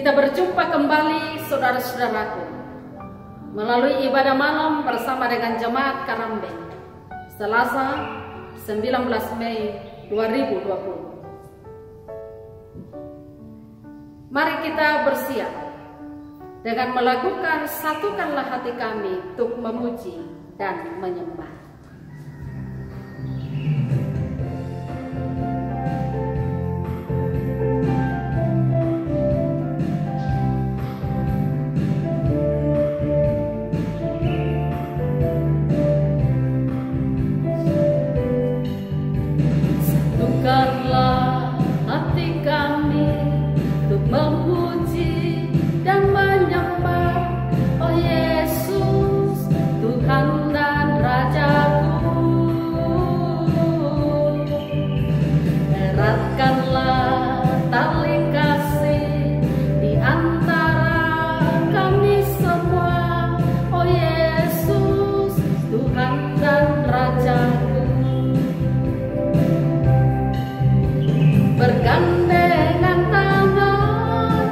Kita berjumpa kembali saudara-saudaraku melalui ibadah malam bersama dengan Jemaat Karambe, Selasa 19 Mei 2020. Mari kita bersiap dengan melakukan satukanlah hati kami untuk memuji dan menyembah. Satukanlah hati kami untuk memuji dan menyembah, oh Yesus, Tuhan dan Rajaku. Eratkanlah tali kasih di antara kami semua, oh Yesus, Tuhan dan Rajaku. Bergandengan tangan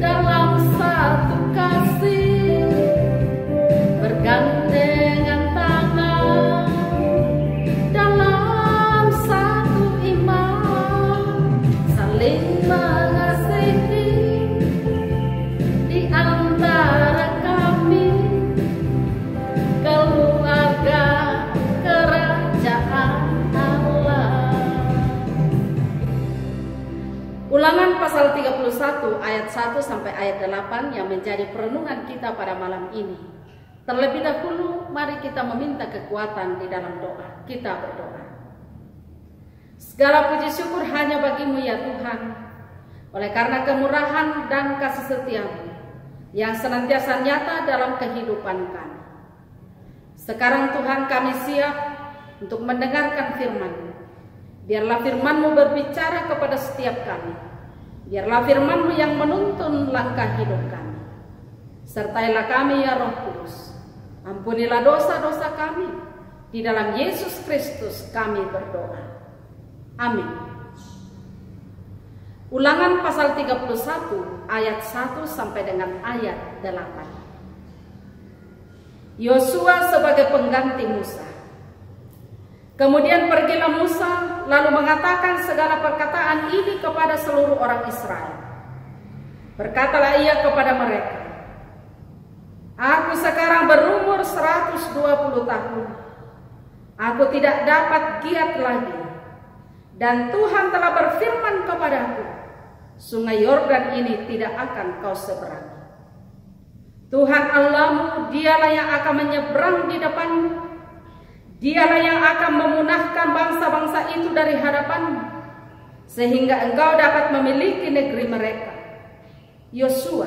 dalam satu kasih, bergandengan tangan dalam satu iman, saling mengasihi di antara kami, keluarga kerajaan Allah. Ulangan pasal 31 ayat 1 sampai ayat 8 yang menjadi perenungan kita pada malam ini. Terlebih dahulu mari kita meminta kekuatan di dalam doa. Kita berdoa. Segala puji syukur hanya bagimu ya Tuhan, oleh karena kemurahan dan kasih setiamu yang senantiasa nyata dalam kehidupan kami. Sekarang Tuhan, kami siap untuk mendengarkan firman-Mu. Biarlah firman-Mu berbicara kepada setiap kami. Biarlah firman-Mu yang menuntun langkah hidup kami. Sertailah kami ya Roh Kudus. Ampunilah dosa-dosa kami. Di dalam Yesus Kristus kami berdoa. Amin. Ulangan pasal 31 ayat 1 sampai dengan ayat 8. Yosua sebagai pengganti Musa. Kemudian pergilah Musa lalu mengatakan segala perkataan ini kepada seluruh orang Israel. Berkatalah ia kepada mereka, aku sekarang berumur 120 tahun. Aku tidak dapat giat lagi. Dan Tuhan telah berfirman kepadaku, sungai Yordan ini tidak akan kau seberangi. Tuhan Allahmu, dialah yang akan menyeberang di depanmu. Dialah yang akan memunahkan bangsa-bangsa itu dari hadapanmu, sehingga engkau dapat memiliki negeri mereka. Yosua,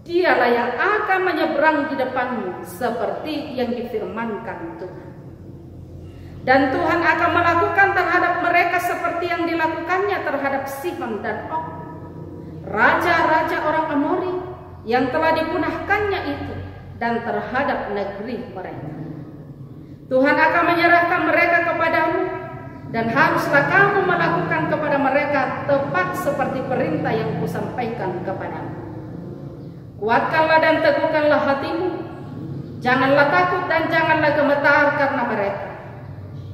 dialah yang akan menyeberang di depanmu seperti yang difirmankan Tuhan. Dan Tuhan akan melakukan terhadap mereka seperti yang dilakukannya terhadap Sihon dan Og, raja-raja orang Amori yang telah dipunahkannya itu, dan terhadap negeri mereka. Tuhan akan menyerahkan mereka kepadamu, dan haruslah kamu melakukan kepada mereka tepat seperti perintah yang kusampaikan kepadamu. Kuatkanlah dan teguhkanlah hatimu, janganlah takut dan janganlah gemetar karena mereka.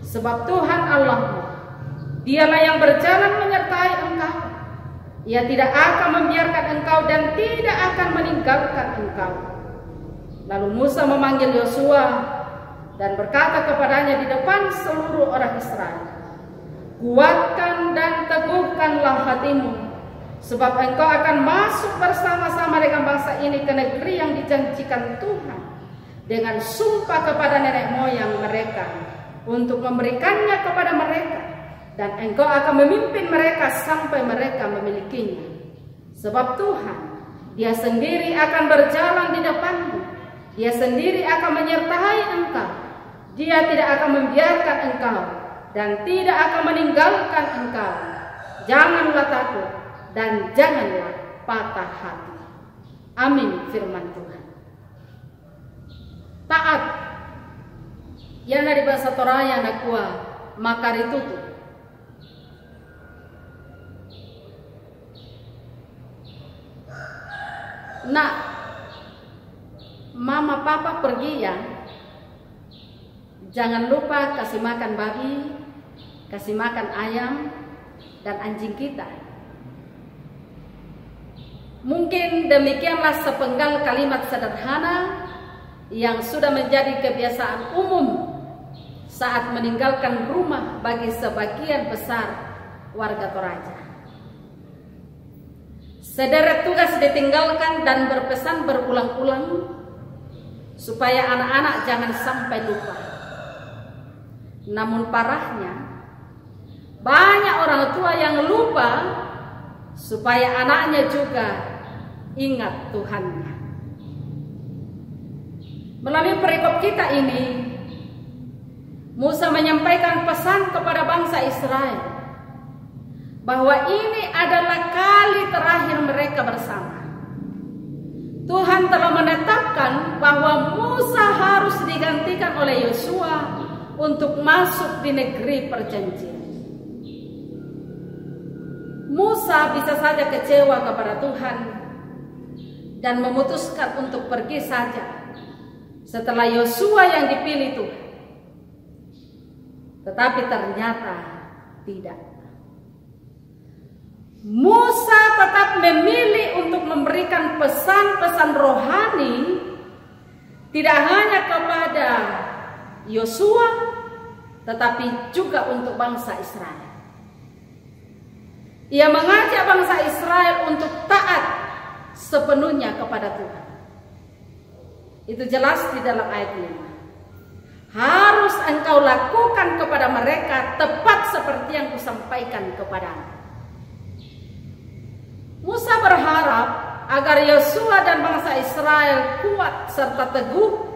Sebab Tuhan Allahmu, dialah yang berjalan menyertai engkau. Ia tidak akan membiarkan engkau dan tidak akan meninggalkan engkau. Lalu Musa memanggil Yosua dan berkata kepadanya di depan seluruh orang Israel, kuatkan dan teguhkanlah hatimu, sebab engkau akan masuk bersama-sama dengan bangsa ini ke negeri yang dijanjikan Tuhan dengan sumpah kepada nenek moyang mereka untuk memberikannya kepada mereka, dan engkau akan memimpin mereka sampai mereka memilikinya. Sebab Tuhan, Dia sendiri akan berjalan di depanmu. Dia sendiri akan menyertai engkau. Dia tidak akan membiarkan engkau dan tidak akan meninggalkan engkau. Janganlah takut dan janganlah patah hati. Amin firman Tuhan. Taat yang dari bahasa Toraya nakua makaritutu. Nak, mama papa pergi ya, jangan lupa kasih makan babi, kasih makan ayam dan anjing kita. Mungkin demikianlah sepenggal kalimat sederhana yang sudah menjadi kebiasaan umum saat meninggalkan rumah bagi sebagian besar warga Toraja. Sederet tugas ditinggalkan dan berpesan berulang-ulang supaya anak-anak jangan sampai lupa. Namun parahnya, banyak orang tua yang lupa supaya anaknya juga ingat Tuhannya. Melalui perikop kita ini, Musa menyampaikan pesan kepada bangsa Israel bahwa ini adalah kali terakhir mereka bersama. Tuhan telah menetapkan bahwa Musa harus digantikan oleh Yosua untuk masuk di negeri perjanjian. Musa bisa saja kecewa kepada Tuhan dan memutuskan untuk pergi saja setelah Yosua yang dipilih Tuhan. Tetapi ternyata tidak. Musa tetap memilih untuk memberikan pesan-pesan rohani tidak hanya kepada Yosua, tetapi juga untuk bangsa Israel. Ia mengajak bangsa Israel untuk taat sepenuhnya kepada Tuhan. Itu jelas di dalam ayat 5. Harus engkau lakukan kepada mereka tepat seperti yang kusampaikan kepadamu. Musa berharap agar Yosua dan bangsa Israel kuat serta teguh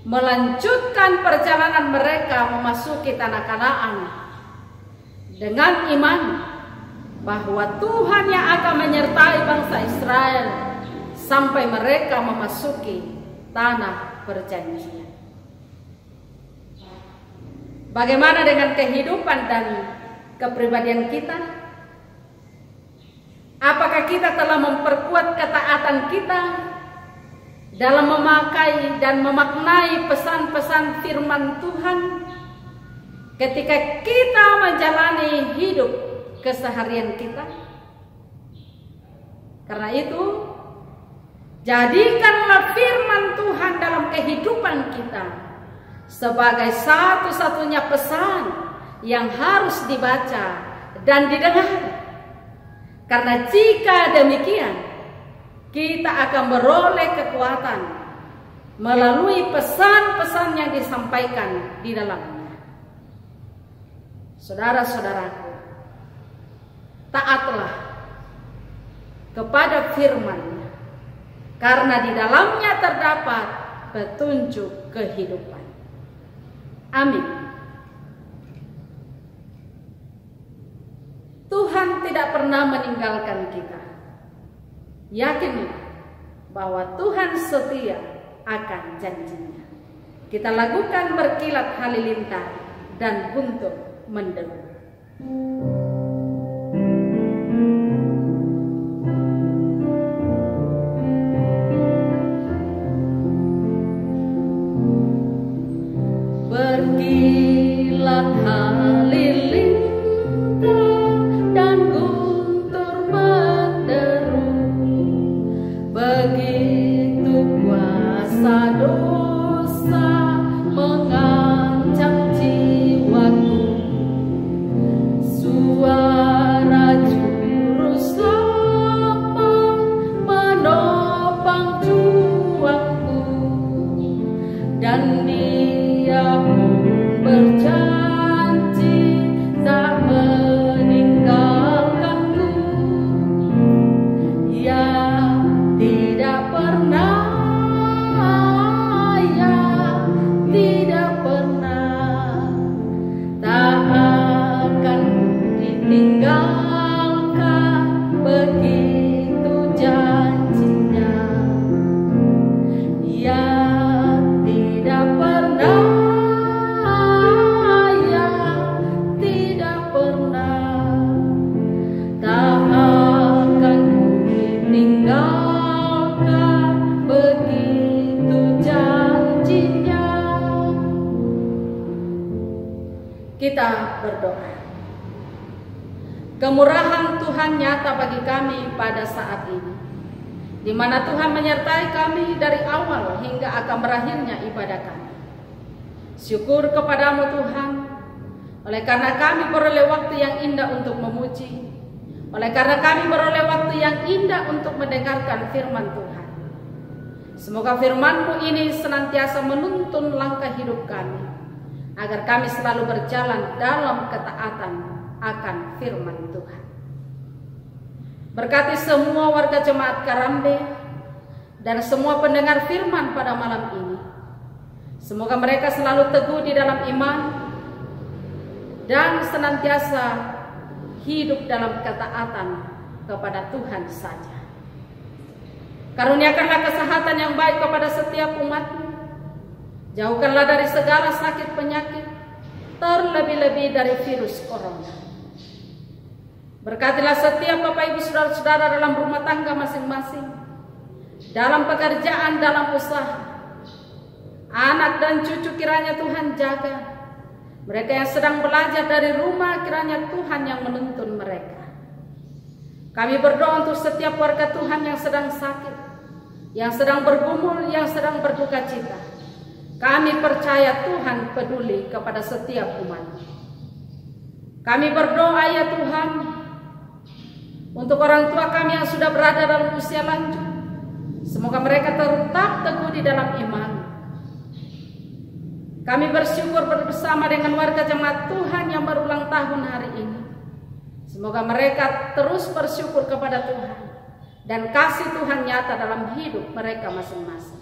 melanjutkan perjalanan mereka memasuki tanah Kanaan dengan iman bahwa Tuhan yang akan menyertai bangsa Israel sampai mereka memasuki tanah perjanjian. Bagaimana dengan kehidupan dan kepribadian kita? Apakah kita telah memperkuat ketaatan kita dalam memakai dan memaknai pesan-pesan firman Tuhan ketika kita menjalani hidup keseharian kita? Karena itu, jadikanlah firman Tuhan dalam kehidupan kita sebagai satu-satunya pesan yang harus dibaca dan didengar. Karena jika demikian, kita akan beroleh kekuatan melalui pesan-pesan yang disampaikan di dalamnya. Saudara-saudaraku, taatlah kepada firman-Nya, karena di dalamnya terdapat petunjuk kehidupan. Amin. Tuhan tidak pernah meninggalkan kita. Yakinlah bahwa Tuhan setia akan janjinya. Kita lakukan berkilat halilintar dan guntur menderu. Berkilat halilintar dan guntur menderu, begitu kuasa dosa mengancam jiwaku. Suara juru selamat menopang juangku, dan Dia berjanji tak meninggalkanku. Ya tidak pernah, ya tidak pernah, tak akan ditinggalkan, begitu janjinya. Ya tidak pernah, Kita berdoa. Kemurahan Tuhan nyata bagi kami pada saat ini, di mana Tuhan menyertai kami dari awal hingga akan berakhirnya ibadah kami. Syukur kepadamu Tuhan, oleh karena kami beroleh waktu yang indah untuk memuji, oleh karena kami beroleh waktu yang indah untuk mendengarkan firman Tuhan. Semoga firman-Mu ini senantiasa menuntun langkah hidup kami, agar kami selalu berjalan dalam ketaatan akan firman Tuhan. Berkati semua warga jemaat Karambe dan semua pendengar firman pada malam ini. Semoga mereka selalu teguh di dalam iman dan senantiasa hidup dalam ketaatan kepada Tuhan saja. Karuniakanlah kesehatan yang baik kepada setiap umat-Mu. Jauhkanlah dari segala sakit penyakit, terlebih-lebih dari virus corona. Berkatilah setiap Bapak Ibu Saudara-saudara dalam rumah tangga masing-masing, dalam pekerjaan, dalam usaha. Anak dan cucu kiranya Tuhan jaga. Mereka yang sedang belajar dari rumah kiranya Tuhan yang menuntun mereka. Kami berdoa untuk setiap warga Tuhan yang sedang sakit, yang sedang bergumul, yang sedang berduka cita. Kami percaya Tuhan peduli kepada setiap umat. Kami berdoa ya Tuhan, untuk orang tua kami yang sudah berada dalam usia lanjut. Semoga mereka tetap teguh di dalam iman. Kami bersyukur bersama dengan warga jemaat Tuhan yang berulang tahun hari ini. Semoga mereka terus bersyukur kepada Tuhan dan kasih Tuhan nyata dalam hidup mereka masing-masing.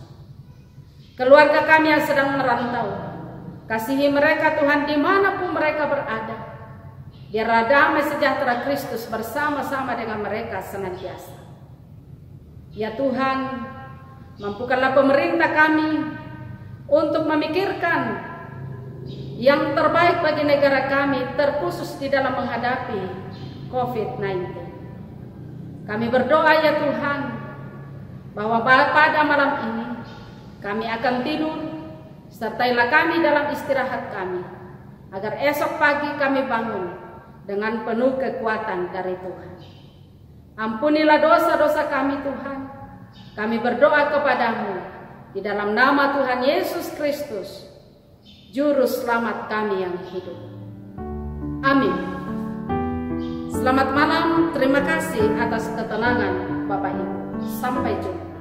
Keluarga kami yang sedang merantau, kasihi mereka Tuhan dimanapun mereka berada. Biarlah damai sejahtera Kristus bersama-sama dengan mereka senantiasa. Ya Tuhan, mampukanlah pemerintah kami untuk memikirkan yang terbaik bagi negara kami, terkhusus di dalam menghadapi COVID-19. Kami berdoa ya Tuhan, bahwa pada malam ini kami akan tidur, sertailah kami dalam istirahat kami, agar esok pagi kami bangun dengan penuh kekuatan dari Tuhan. Ampunilah dosa-dosa kami Tuhan. Kami berdoa kepadamu di dalam nama Tuhan Yesus Kristus, Juru Selamat kami yang hidup. Amin. Selamat malam, terima kasih atas ketenangan Bapak Ibu. Sampai jumpa.